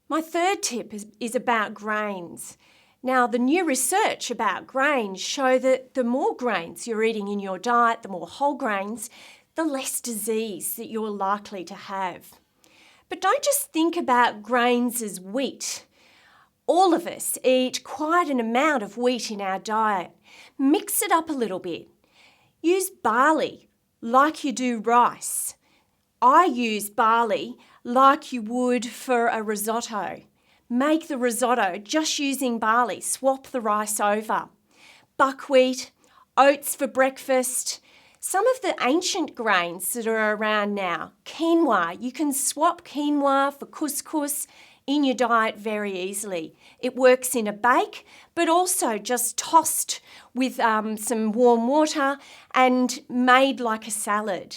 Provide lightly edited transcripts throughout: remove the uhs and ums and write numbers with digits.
My third tip is about grains. Now, the new research about grains show that the more grains you're eating in your diet, the more whole grains, the less disease that you're likely to have. But don't just think about grains as wheat. All of us eat quite an amount of wheat in our diet. Mix it up a little bit. Use barley like you do rice. I use barley like you would for a risotto. Make the risotto just using barley. Swap the rice over. Buckwheat, oats for breakfast. Some of the ancient grains that are around now. Quinoa. You can swap quinoa for couscous in your diet very easily. It works in a bake, but also just tossed with some warm water and made like a salad.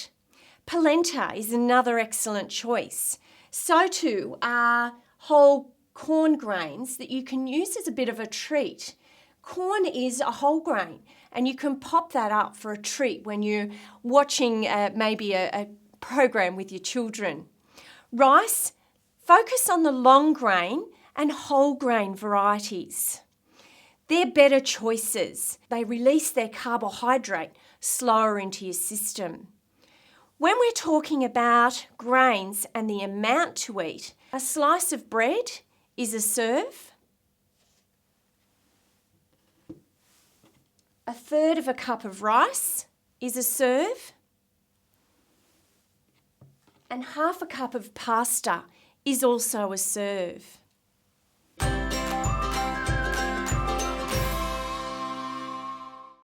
Polenta is another excellent choice. So too are whole corn grains that you can use as a bit of a treat. Corn is a whole grain, and you can pop that up for a treat when you're watching maybe a program with your children. Rice, focus on the long grain and whole grain varieties. They're better choices. They release their carbohydrate slower into your system. When we're talking about grains and the amount to eat, a slice of bread is a serve. A third of a cup of rice is a serve. And half a cup of pasta is also a serve.